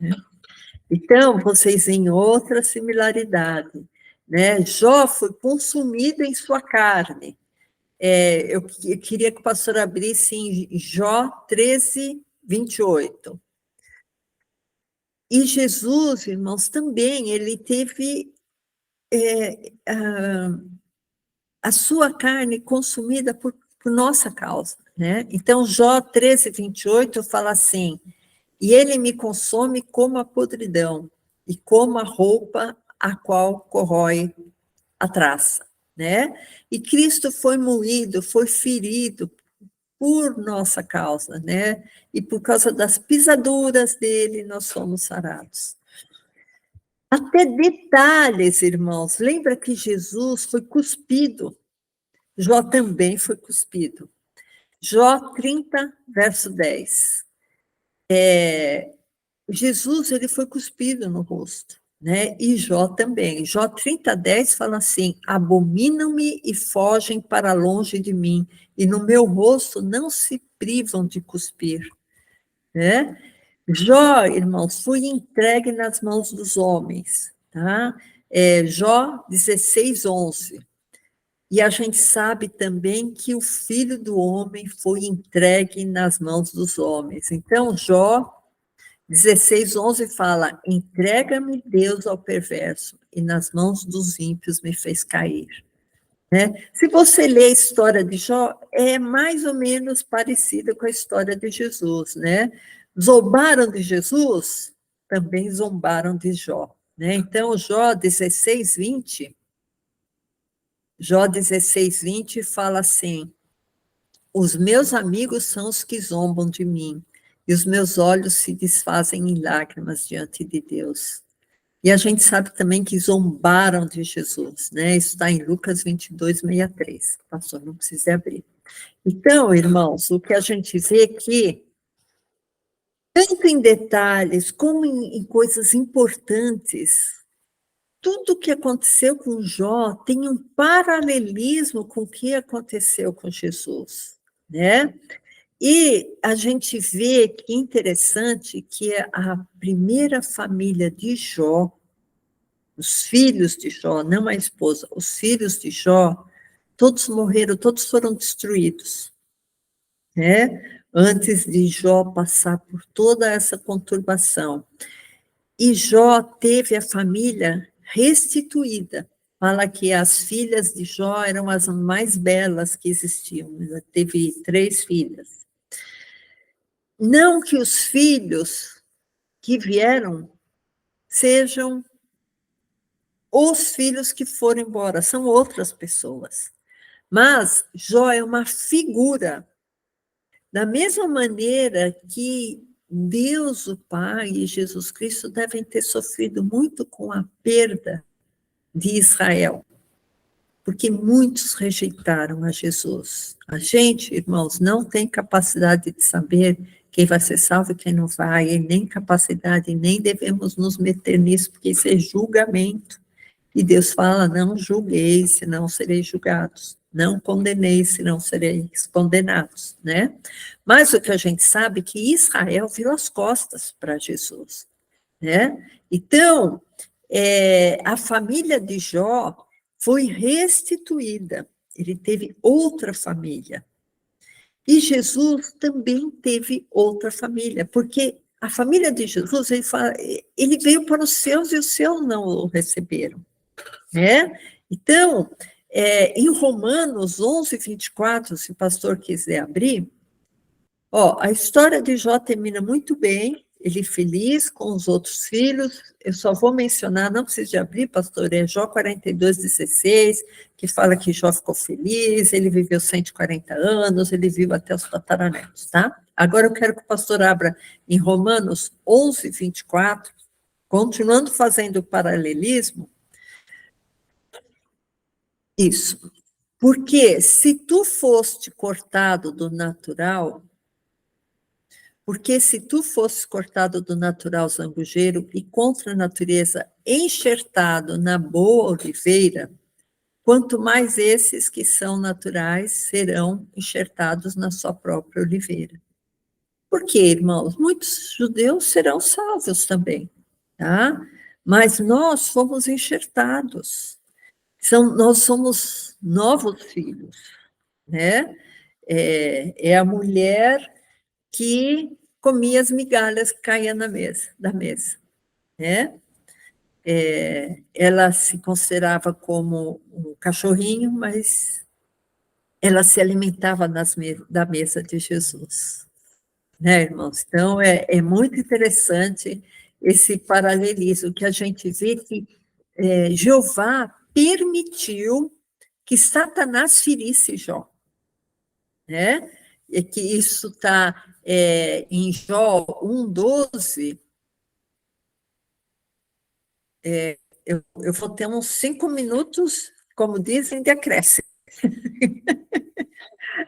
né? Então, vocês veem outra similaridade, né? Jó foi consumido em sua carne. Eu queria que o pastor abrisse em Jó 13:28. E Jesus, irmãos, também, ele teve a sua carne consumida por nossa causa, né? Então, Jó 13:28 fala assim: e ele me consome como a podridão, e como a roupa a qual corrói a traça, né? E Cristo foi moído, foi ferido por nossa causa, né? E por causa das pisaduras dele, nós somos sarados. Até detalhes, irmãos. Lembra que Jesus foi cuspido? Jó também foi cuspido. Jó 30, verso 10. Jesus, ele foi cuspido no rosto, né? E Jó também. Jó 30:10 fala assim: abominam-me e fogem para longe de mim, e no meu rosto não se privam de cuspir, né? Jó, irmãos, foi entregue nas mãos dos homens, tá? Jó 16:11. E a gente sabe também que o Filho do Homem foi entregue nas mãos dos homens. Então, Jó 16:11 fala: entrega-me, Deus, ao perverso, e nas mãos dos ímpios me fez cair. Né? Se você ler a história de Jó, é mais ou menos parecida com a história de Jesus. Né? Zombaram de Jesus, também zombaram de Jó. Né? Então, Jó 16:20 fala assim: os meus amigos são os que zombam de mim, e os meus olhos se desfazem em lágrimas diante de Deus. E a gente sabe também que zombaram de Jesus, né? Isso está em Lucas 22:63. Pastor, não precisa abrir. Então, irmãos, o que a gente vê aqui, tanto em detalhes como em coisas importantes, tudo o que aconteceu com Jó tem um paralelismo com o que aconteceu com Jesus, né? E a gente vê que interessante que a primeira família de Jó, os filhos de Jó, não a esposa, os filhos de Jó, todos morreram, todos foram destruídos, né? Antes de Jó passar por toda essa conturbação. E Jó teve a família restituída. Fala que as filhas de Jó eram as mais belas que existiam. Ela teve 3 filhas. Não que os filhos que vieram sejam os filhos que foram embora, são outras pessoas. Mas Jó é uma figura, da mesma maneira que Deus, o Pai e Jesus Cristo devem ter sofrido muito com a perda de Israel, porque muitos rejeitaram a Jesus. A gente, irmãos, não tem capacidade de saber quem vai ser salvo e quem não vai, e nem capacidade, nem devemos nos meter nisso, porque isso é julgamento. E Deus fala: não julgueis, senão sereis julgados. Não condeneis, senão sereis condenados, né? Mas o que a gente sabe é que Israel virou as costas para Jesus, né? Então, a família de Jó foi restituída. Ele teve outra família. E Jesus também teve outra família, porque a família de Jesus, ele veio para os seus e os seus não o receberam. Né? Então, em Romanos 11:24, se o pastor quiser abrir, Ó, a história de Jó termina muito bem, ele feliz com os outros filhos. Eu só vou mencionar, não precisa de abrir, pastor, é Jó 42:16, que fala que Jó ficou feliz, ele viveu 140 anos, ele viu até os tataranetos, tá? Agora eu quero que o pastor abra em Romanos 11:24, continuando fazendo o paralelismo. Isso. Porque se tu foste cortado do natural, porque se tu fosses cortado do natural zambujeiro e contra a natureza enxertado na boa oliveira, quanto mais esses que são naturais serão enxertados na sua própria oliveira. Por quê, irmãos? Muitos judeus serão salvos também, tá? Mas nós fomos enxertados. Nós somos novos filhos, né? É a mulher que comia as migalhas que caíam da mesa, né? Ela se considerava como um cachorrinho, mas ela se alimentava da mesa de Jesus, né, irmãos? Então, é muito interessante esse paralelismo, que a gente vê que Jeová permitiu que Satanás ferisse Jó, né? E que isso está em Jó 1:12. Eu vou ter uns 5 minutos, como dizem, de acréscimo,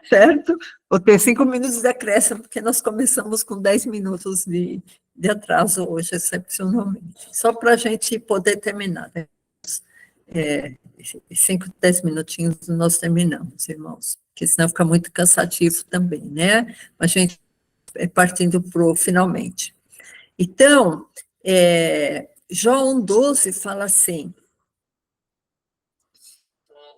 certo? Vou ter 5 minutos de acréscimo, porque nós começamos com 10 minutos de atraso hoje, excepcionalmente. Só para a gente poder terminar, né? 5, 10 minutinhos nós terminamos, irmãos, porque senão fica muito cansativo também, né? A gente partindo para o finalmente. Então, Jó 1:12 fala assim: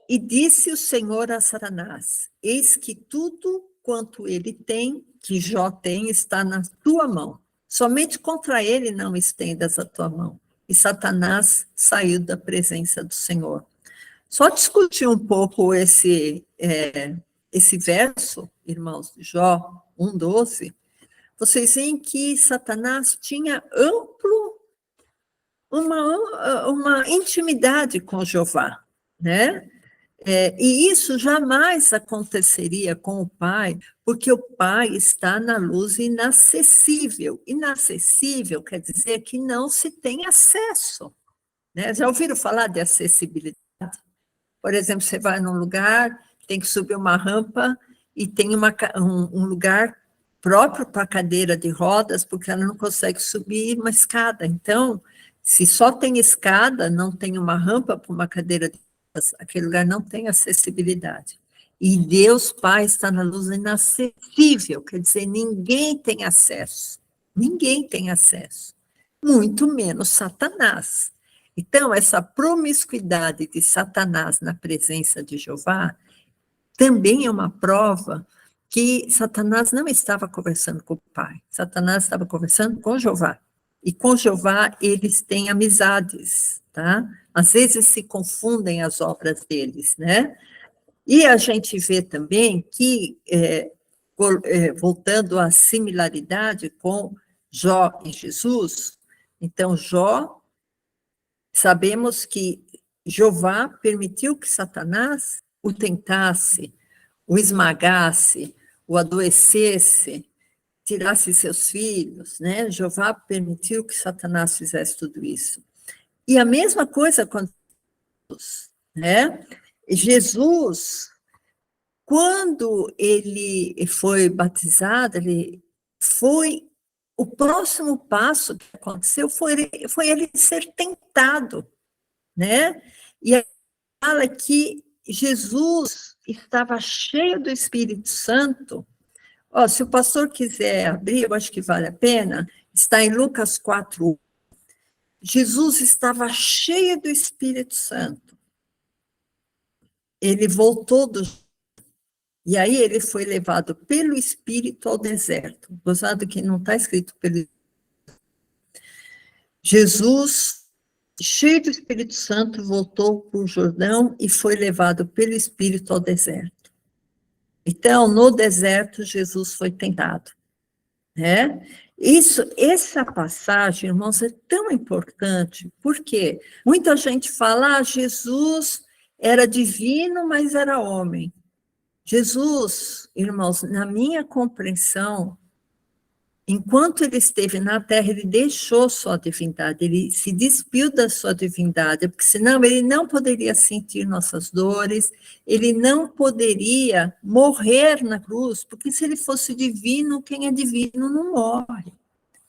e disse o Senhor a Satanás: eis que tudo quanto ele tem, que Jó tem, está na tua mão. Somente contra ele não estendas a tua mão. E Satanás saiu da presença do Senhor. Só discutir um pouco esse verso, irmãos, Jó 1:12, vocês veem que Satanás tinha uma intimidade com Jeová, né? E isso jamais aconteceria com o Pai, porque o Pai está na luz inacessível. Inacessível quer dizer que não se tem acesso, né? Já ouviram falar de acessibilidade? Por exemplo, você vai num lugar, tem que subir uma rampa e tem um lugar próprio para a cadeira de rodas, porque ela não consegue subir uma escada. Então, se só tem escada, não tem uma rampa para uma cadeira de rodas, aquele lugar não tem acessibilidade. E Deus Pai está na luz inacessível, quer dizer, ninguém tem acesso. Ninguém tem acesso. Muito menos Satanás. Então, essa promiscuidade de Satanás na presença de Jeová também é uma prova que Satanás não estava conversando com o Pai, Satanás estava conversando com Jeová. E com Jeová eles têm amizades, tá? Às vezes se confundem as obras deles, né? E a gente vê também que, voltando à similaridade com Jó e Jesus, então Jó, sabemos que Jeová permitiu que Satanás o tentasse, o esmagasse, o adoecesse, tirasse seus filhos, né? Jeová permitiu que Satanás fizesse tudo isso. E a mesma coisa aconteceu, né? Jesus, quando ele foi batizado, ele foi o próximo passo que aconteceu foi ele ser tentado, né? E aí fala que Jesus estava cheio do Espírito Santo. Ó, se o pastor quiser abrir, eu acho que vale a pena, está em Lucas 4. Jesus estava cheio do Espírito Santo. Ele voltou e aí ele foi levado pelo Espírito ao deserto. Gozado que não está escrito pelo Jesus, cheio do Espírito Santo, voltou para o Jordão e foi levado pelo Espírito ao deserto. Então, no deserto, Jesus foi tentado, né? Essa passagem, irmãos, é tão importante, porque muita gente fala, Jesus era divino, mas era homem. Jesus, irmãos, na minha compreensão, enquanto ele esteve na terra, ele deixou sua divindade, ele se despiu da sua divindade, porque senão ele não poderia sentir nossas dores, ele não poderia morrer na cruz, porque se ele fosse divino, quem é divino não morre,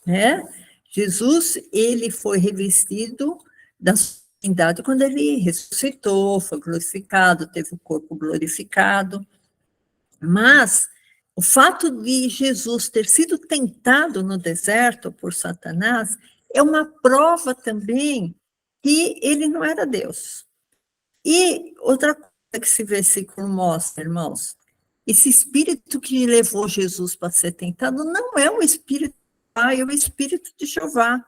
né? Jesus, ele foi revestido da sua divindade quando ele ressuscitou, foi glorificado, teve o corpo glorificado, mas o fato de Jesus ter sido tentado no deserto por Satanás é uma prova também que ele não era Deus. E outra coisa que esse versículo mostra, irmãos, esse espírito que levou Jesus para ser tentado não é o espírito do Pai, é o espírito de Jeová.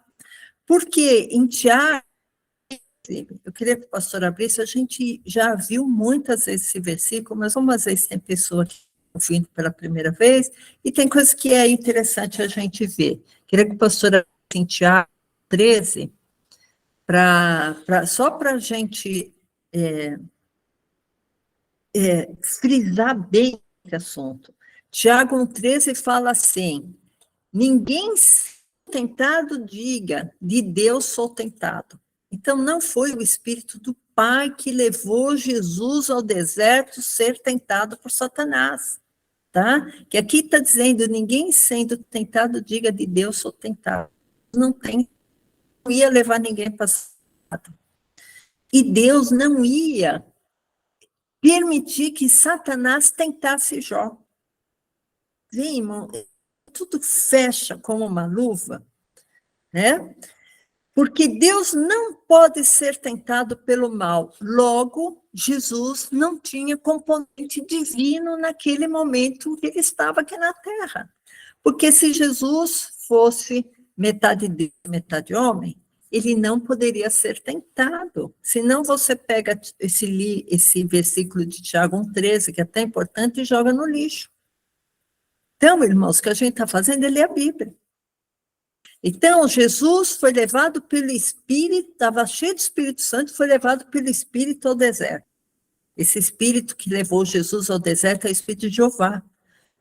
Porque em Tiago, eu queria que o pastor abrisse, a gente já viu muitas vezes esse versículo, mas umas vezes tem pessoa que ouvindo pela primeira vez, e tem coisa que é interessante a gente ver. Queria que o pastor abrisse em Tiago 13, só para a gente frisar bem esse assunto. Tiago 1,13 fala assim, ninguém tentado diga, de Deus sou tentado. Então, não foi o Espírito do Pai que levou Jesus ao deserto ser tentado por Satanás, tá? Que aqui está dizendo, ninguém sendo tentado diga, de Deus sou tentado. Não ia levar ninguém para Satanás. E Deus não ia permitir que Satanás tentasse Jó. Vem, irmão, tudo fecha como uma luva, né? Porque Deus não pode ser tentado pelo mal. Logo, Jesus não tinha componente divino naquele momento que ele estava aqui na Terra. Porque se Jesus fosse metade Deus, metade homem, ele não poderia ser tentado. Senão você pega esse versículo de Tiago 1,13, que é até importante, e joga no lixo. Então, irmãos, o que a gente está fazendo é ler a Bíblia. Então, Jesus foi levado pelo Espírito, estava cheio de Espírito Santo, foi levado pelo Espírito ao deserto. Esse Espírito que levou Jesus ao deserto é o Espírito de Jeová.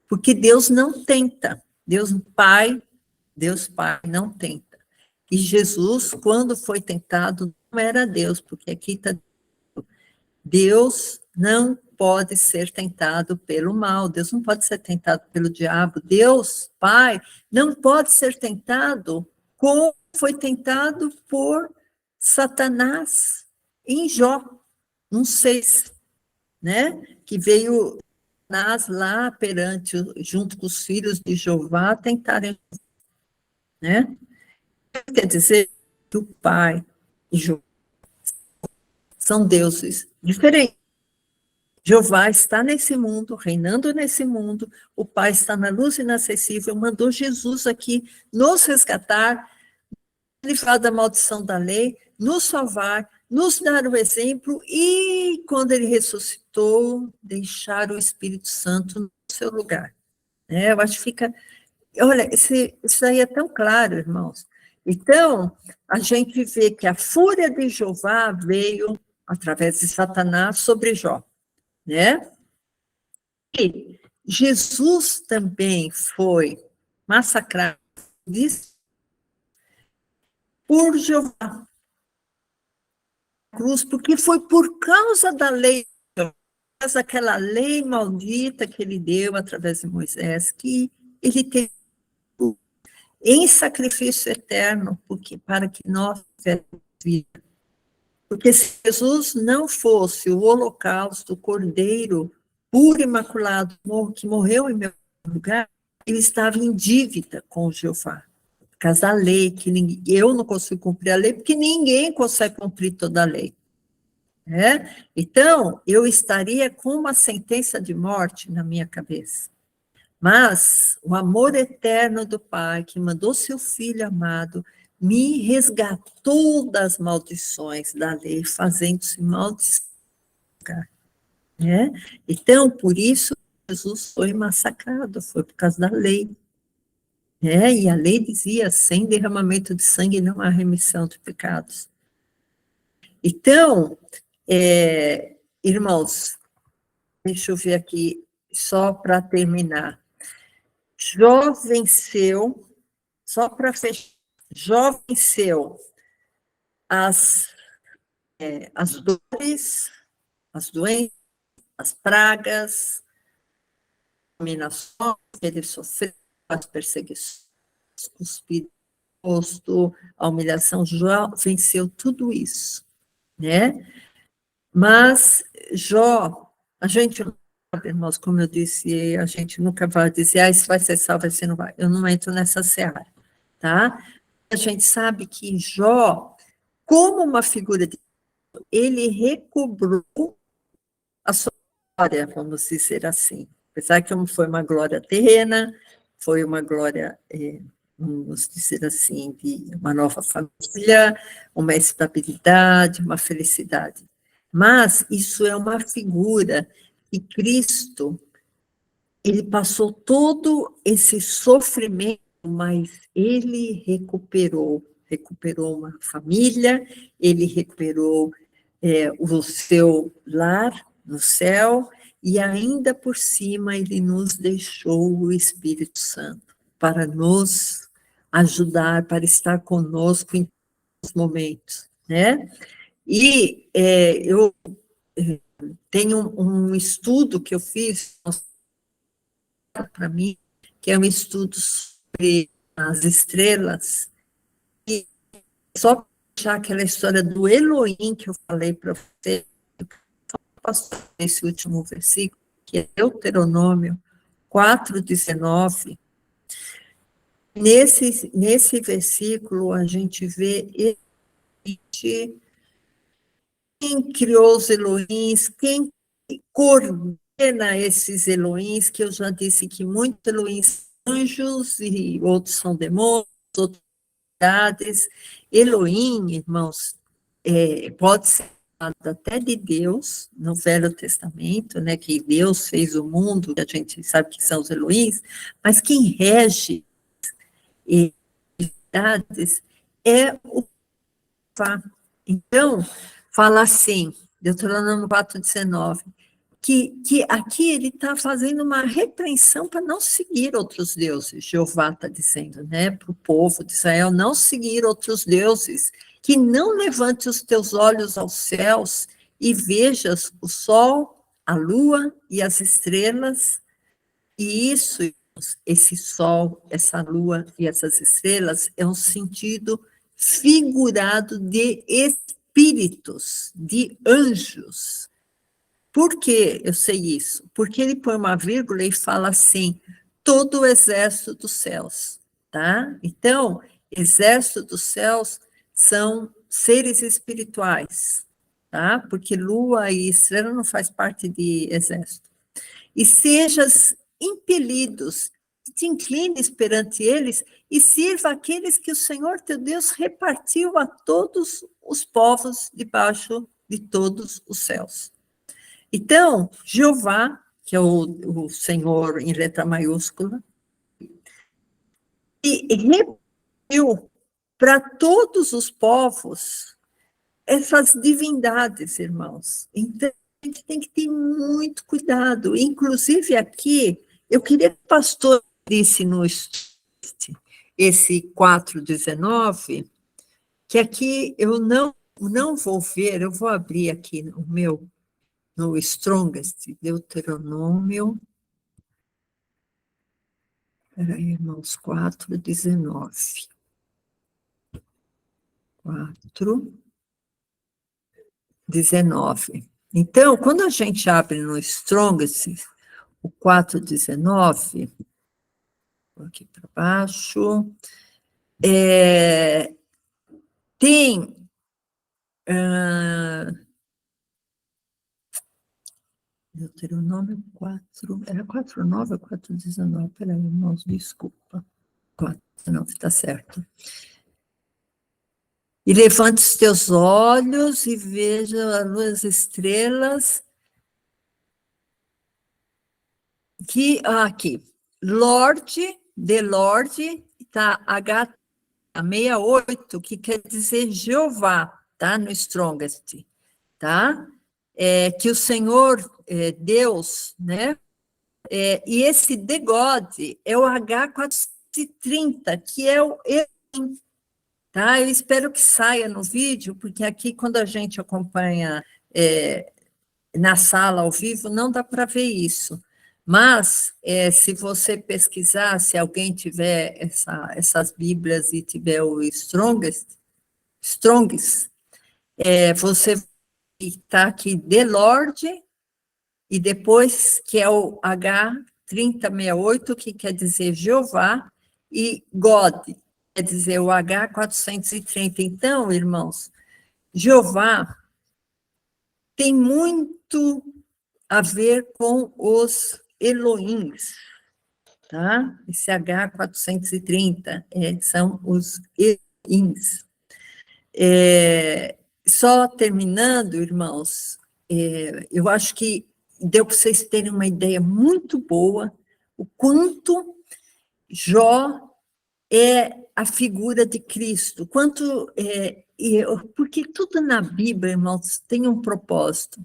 Porque Deus não tenta. Deus Pai não tenta. E Jesus, quando foi tentado, não era Deus, porque aqui está Deus não pode ser tentado pelo mal, Deus não pode ser tentado pelo diabo, Deus, Pai, não pode ser tentado como foi tentado por Satanás em Jó, não sei, né? Que veio Satanás lá perante, junto com os filhos de Jeová, tentarem, né? Quer dizer que o Pai e Jeová são deuses diferentes. Jeová está nesse mundo, reinando nesse mundo, o Pai está na luz inacessível, mandou Jesus aqui nos resgatar, livrar da maldição da lei, nos salvar, nos dar o exemplo e, quando ele ressuscitou, deixar o Espírito Santo no seu lugar. Eu acho que fica... Olha, isso aí é tão claro, irmãos. Então, a gente vê que a fúria de Jeová veio, através de Satanás, sobre Jó, né? E Jesus também foi massacrado por Jeová, cruz, porque foi por causa da lei, aquela lei maldita que ele deu através de Moisés, que ele teve em sacrifício eterno, porque para que nós tivéssemos vida. Porque se Jesus não fosse o holocausto, o cordeiro puro e imaculado, que morreu em meu lugar, ele estava em dívida com o Jeová. Por causa da lei, que eu não consigo cumprir a lei, porque ninguém consegue cumprir toda a lei. Então, eu estaria com uma sentença de morte na minha cabeça. Mas o amor eterno do Pai, que mandou seu Filho amado, me resgatou das maldições da lei, fazendo-se maldição. Então, por isso, Jesus foi massacrado, foi por causa da lei. E a lei dizia, sem derramamento de sangue não há remissão de pecados. Então, irmãos, deixa eu ver aqui, só para terminar. Jó venceu, só para fechar, Jó venceu as dores, as doenças, as pragas, as dominações que ele sofreu, as perseguições, cuspido no rosto, a humilhação. Jó venceu tudo isso, né? Mas Jó, a gente não sabe, irmãos, como eu disse, a gente nunca vai dizer, isso vai ser salvo, esse não vai. Eu não entro nessa seara, tá? A gente sabe que Jó, como uma figura de ele recobrou a sua glória, vamos dizer assim. Apesar que não foi uma glória terrena, foi uma glória, vamos dizer assim, de uma nova família, uma estabilidade, uma felicidade. Mas isso é uma figura que Cristo, ele passou todo esse sofrimento, mas ele recuperou uma família, ele recuperou o seu lar no céu, e ainda por cima ele nos deixou o Espírito Santo para nos ajudar, para estar conosco em todos os momentos, né? E eu tenho um estudo que eu fiz para mim, que é um estudo sobre as estrelas, e só já aquela história do Elohim que eu falei para você, nesse último versículo, que é Deuteronômio 4:19. Nesse versículo, a gente vê quem criou os Elohims, quem coordena esses Elohims, que eu já disse que muitos Elohims são anjos e outros são demônios, outros deidades. Elohim, irmãos, pode ser chamado até de Deus, no Velho Testamento, né, que Deus fez o mundo, a gente sabe que são os Elohims, mas quem rege deidades é o Pá. Então, fala assim, Deuteronômio 4:19, que aqui ele está fazendo uma repreensão para não seguir outros deuses. Jeová está dizendo, né, para o povo de Israel não seguir outros deuses, que não levante os teus olhos aos céus e vejas o sol, a lua e as estrelas, e isso, esse sol, essa lua e essas estrelas é um sentido figurado de espíritos, de anjos. Por que eu sei isso? Porque ele põe uma vírgula e fala assim, todo o exército dos céus, tá? Então, exército dos céus são seres espirituais, tá? Porque lua e estrela não faz parte de exército. E sejas impelidos, te inclines perante eles e sirva aqueles que o Senhor teu Deus repartiu a todos os povos debaixo de todos os céus. Então, Jeová, que é o Senhor em letra maiúscula, e repartiu para todos os povos essas divindades, irmãos. Então, a gente tem que ter muito cuidado. Inclusive, aqui, eu queria que o pastor disse no esse 4:19, que aqui eu não vou ver, eu vou abrir aqui no Strongest, Deuteronômio, peraí, irmãos, 4:19. 4:19. Então, quando a gente abre no Strongest, o 4:19, vou aqui para baixo, tem Deuteronômio 4, era 4:9 ou 4:19? Peraí, irmãos, desculpa. 4:19, está certo. E levante os teus olhos e veja as estrelas, que aqui, Lorde, de Lorde, tá H68, que quer dizer Jeová, tá? No Strongest, tá? Que o Senhor, Deus, né? E esse The God é o H430, que é o Elohim, tá? Eu espero que saia no vídeo, porque aqui, quando a gente acompanha na sala ao vivo, não dá para ver isso. Mas, se você pesquisar, se alguém tiver essas Bíblias e tiver o Strongs, você está aqui, The Lord, e depois, que é o H3068, que quer dizer Jeová, e God, quer dizer o H430. Então, irmãos, Jeová tem muito a ver com os Elohims, tá? Esse H430 são os Elohims. Só terminando, irmãos, eu acho que deu para vocês terem uma ideia muito boa o quanto Jó é a figura de Cristo, porque tudo na Bíblia, irmãos, tem um propósito,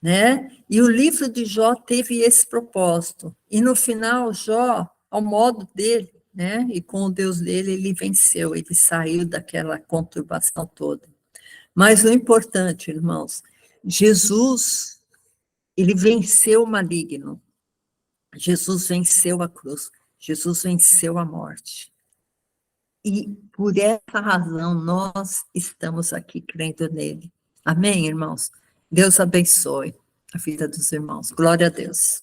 né? E o livro de Jó teve esse propósito. E no final, Jó, ao modo dele, né? E com o Deus dele, ele venceu, ele saiu daquela conturbação toda. Mas o importante, irmãos, Jesus, ele venceu o maligno. Jesus venceu a cruz. Jesus venceu a morte. E por essa razão nós estamos aqui crendo nele. Amém, irmãos? Deus abençoe a vida dos irmãos. Glória a Deus.